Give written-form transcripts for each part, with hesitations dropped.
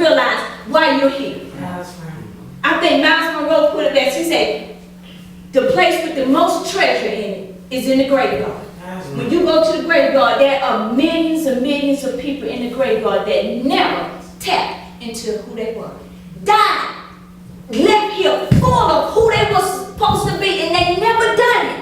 realize why you're here. That's right. I think Miles Monroe put it best. He said, the place with the most treasure in it is in the graveyard. That's right. When you go to the graveyard, there are millions and millions of people in the graveyard that never tapped into who they were. Died, left here full of who they were supposed to be, and they never done it.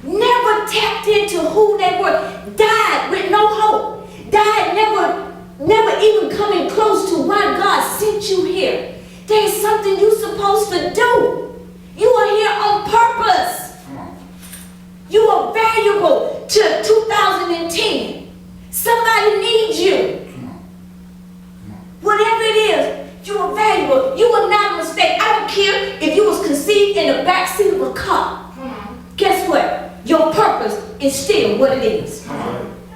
Never tapped into who they were. Died with no hope. Died never even coming close to why God sent you here. There's something you're supposed to do. You are here on purpose. You are valuable to 2010. Somebody needs you. Whatever it is, you are valuable. You are not a mistake. I don't care if you was conceived in the backseat of a car. Guess what? Your purpose is still what it is.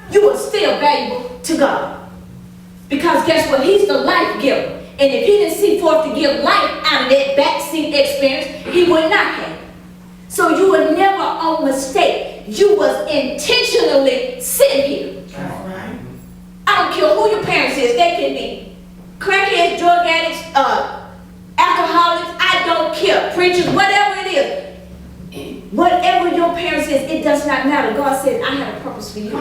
You are still valuable to God. Because guess what? He's the life giver. And if he didn't see forth to give life out of that backseat experience, he would not have. So you were never on mistake. You was intentionally sitting here. That's right. I don't care who your parents is. They can be crackheads, drug addicts, alcoholics. I don't care. Preachers, whatever it is. Whatever your parents is, it does not matter. God said, I have a purpose for you.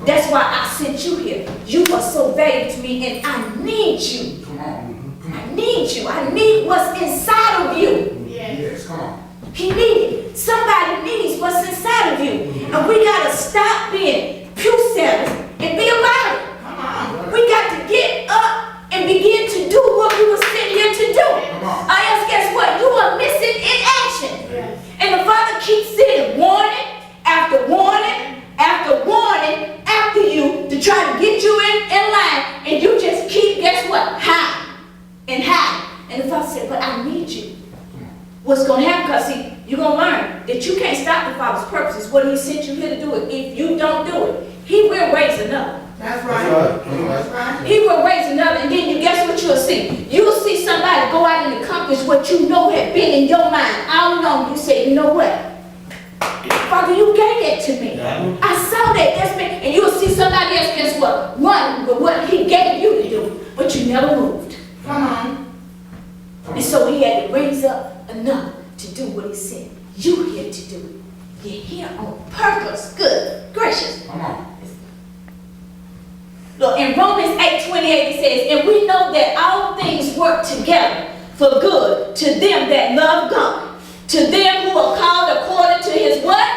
That's why I sent you here. You are so valuable to me, and I need you. I need you. I need what's inside of you. Yes, come on. He needs. Somebody needs what's inside of you. And we got to stop being pew setters and be about it. We got to get up and begin to do what we were sent here to do. Or else, guess what? You are missing in action. And the Father keeps sending warning after warning after warning after you to try to get you in line. And you just keep, guess what? Hiding and hiding. And the Father said, but I need you. What's going to happen? Because see, you're going to learn that you can't stop the Father's purposes. What he sent you here to do it. If you don't do it, he will raise another. That's right. That's right. He will raise another, and then you guess what you'll see? You'll see somebody go out and accomplish what you know had been in your mind all along. You say, you know what? Father, you gave that to me. I saw that. That's me. And you'll see somebody else, guess what? Run with what he gave you to do, but you never moved. Come on. And so he had to raise up another to do what he sent you here to do. You're here on purpose. Good gracious. Come on. Look, in Romans 8:28 it says, and we know that all things work together for good to them that love God, to them who are called according to his what?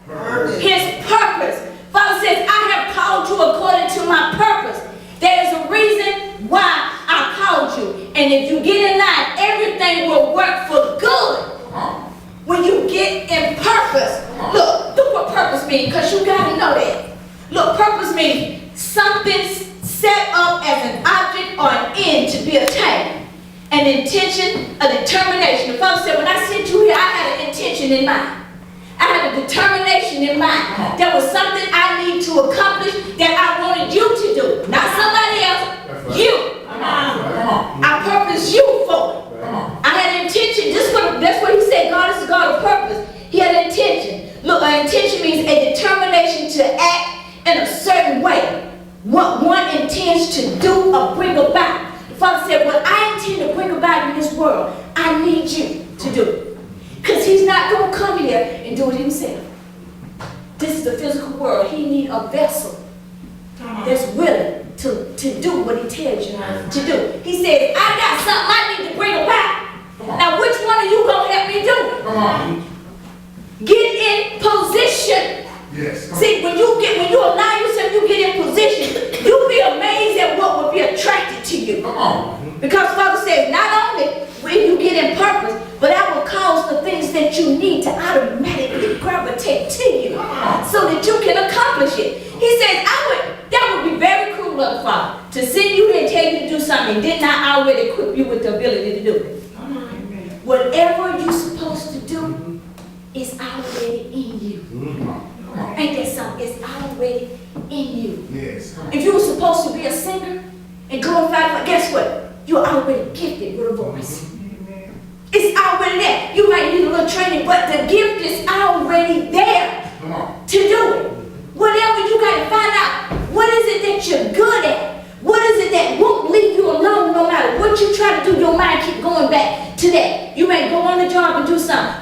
Purpose. His purpose. Father says, I have called you according to my purpose. There is a reason why I called you. And if you get in line, everything will work for good. When you get in purpose. Look what purpose means, because you got to know that. Look, purpose means something set up as an object or an end to be attained. An intention, a determination. The Father said, when I sent you here, I had an intention in mind. I had a determination in mind. There was something I need to accomplish that I wanted you to do. Not somebody else. You. I purposed you for it. I had an intention. That's what he said. God is a God of purpose. He had an intention. Look, an intention means a determination to act in a certain way. What one intends to do or bring about. The Father said, what I intend to bring about in this world, I need you to do it. Because he's not going to come here and do it himself. This is the physical world. He needs a vessel that's willing to do what he tells you to do. He says, I got something I need to bring about. Now, which one are you going to help me do? Come on. Get in position. Yes. See, when you allow yourself, you get in position, you'll be amazed at what will be attracted to you. Come on. Because Father says, not only will you get in purpose, but I will cause the things that you need to automatically gravitate to you so that you can accomplish it. He says, that would be very cruel of the Father to send you here and tell you to do something and did not already equip you with the ability to do it. Whatever you're supposed to do is already in you. Ain't that something? It's already in you. Yes. If you were supposed to be a singer and glorify God, guess what? You're already gifted with a voice. It's already there. You might need a little training, but the gift is already there to do it. Whatever you got to find out, what is it that you're good at? What is it that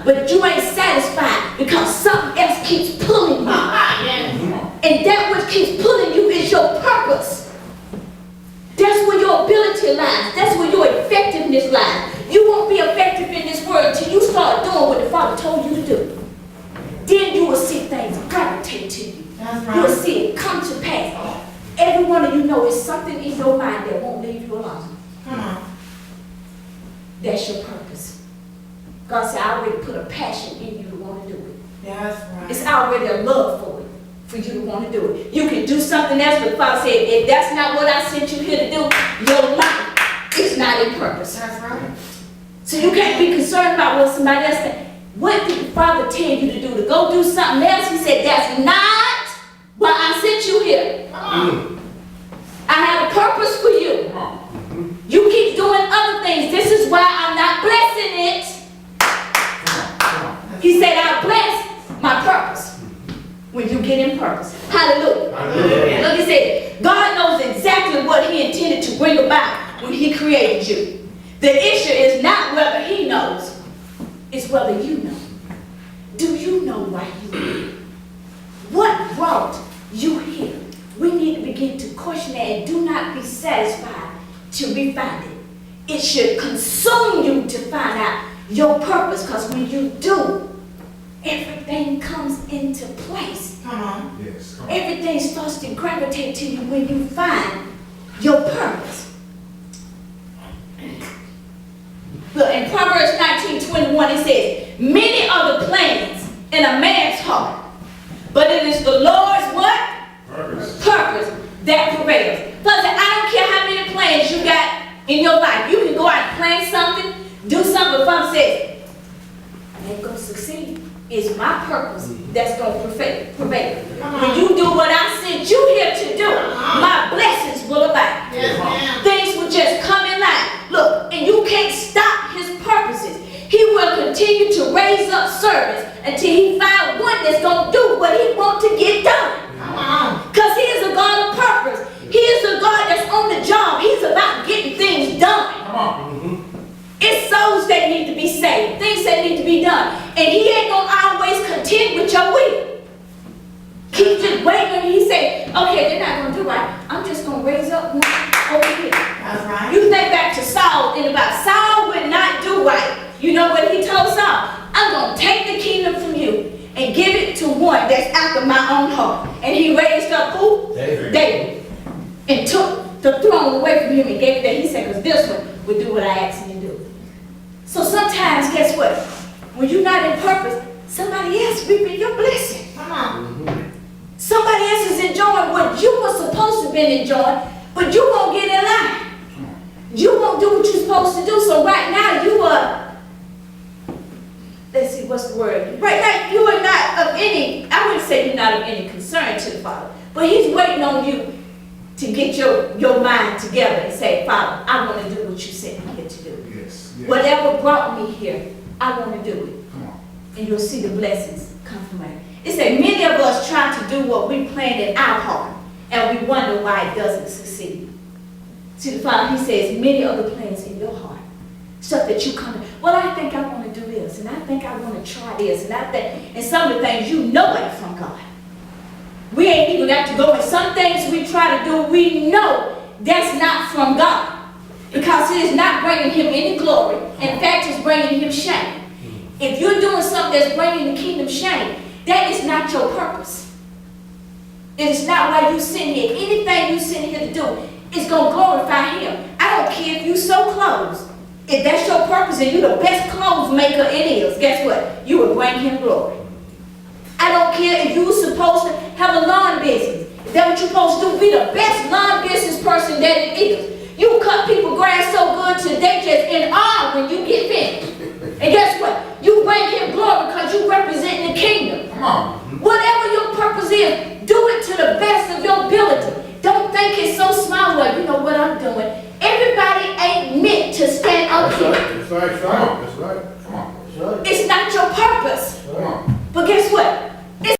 but you ain't satisfied because something else keeps pulling you. Come on. And that which keeps pulling you is your purpose. That's where your ability lies. That's where your effectiveness lies. You won't be effective in this world until you start doing what the Father told you to do. Then you will see things gravitate to you. That's You will right. see it come to pass. Every one of you know it's something in your mind that won't leave you alone. Come on. That's your purpose. God said, I already put a passion in you to want to do it. That's right. It's already a love for it, for you to want to do it. You can do something else, but Father said, if that's not what I sent you here to do, your life is not in purpose. That's right. So you can't be concerned about what somebody else thinks. What did the Father tell you to do? To go do something else? He said, that's not why I sent you here. Come on. I have a purpose for you. Come on. You keep doing other things. This is why I'm not blessing it. Come on. He said, I'll bless my purpose when you get in purpose. Hallelujah. Hallelujah. Look, he said, God knows exactly what he intended to bring about when he created you. The issue is not whether he knows, it's whether you know. Do you know why you're here? What brought you here? We need to begin to question that and do not be satisfied till we find it. It should consume you to find out your purpose, because when you do, everything comes into place. Come on. Yes. Come on. Everything starts to gravitate to you when you find your purpose. Look, in Proverbs 19:21, it says, many are the plans in a man's heart, but it is the Lord's what? Purpose. Purpose that prevails. Plus, I don't care how many plans you got in your life. You can go out and plan something, do something, but Father says, I ain't going to succeed. It's my purpose that's going to prevail. When you do what I sent you here to do, my blessings will abide. Yes, ma'am. Things will just come in line. Look, and you can't stop his purposes. He will continue to raise up servants until he finds one that's going to do what he wants to get done. Come on. Because he is a God of purpose. He is a God that's on the job. He's about getting things done. Come on. It's souls that need to be saved, things that need to be done. And he ain't going to always contend with your will. Keep just waiting. And he say, okay, they're not going to do right. I'm just going to raise up one over here. That's right. You think back to Saul, and about Saul would not do right. You know what he told Saul? I'm going to take the kingdom from you and give it to one that's after my own heart. And he raised up who? David. And took the throne away from him and gave it to him. He said, because this one would do what I asked him to do. So sometimes, guess what? When you're not in purpose, somebody else reaping your blessing. Come on. Somebody else is enjoying what you were supposed to be enjoying, but you won't get in line. You won't do what you're supposed to do. So right now you are, let's see, what's the word? Right now you are not of any, I wouldn't say you're not of any concern to the Father, but he's waiting on you to get your mind together and say, Father, I want to do what you sent me here to do. Yes. Yes. Whatever brought me here, I want to do it. Come on. And you'll see the blessings come from it. It said many of us try to do what we planned in our heart, and we wonder why it doesn't succeed. See, the Father, he says, many other plans in your heart. Stuff that you come to, well, I think I want to do this, and I think I want to try this, and I think, and some of the things you know ain't from God. We ain't even got to go, and some things we try to do, we know that's not from God. Because it is not bringing him any glory. In fact, it's bringing him shame. If you're doing something that's bringing the kingdom shame, that is not your purpose. It is not why you sitting here. Anything you sitting here to do is going to glorify him. I don't care if you sew clothes. If that's your purpose and you're the best clothes maker it is, guess what? You will bring him glory. I don't care if you're supposed to have a lawn business. If that's what you're supposed to do, be the best lawn business person that it is. You cut people grass so good till they just in awe when you get finished. And guess what? You bring him glory because you represent the kingdom. Come on. Whatever your purpose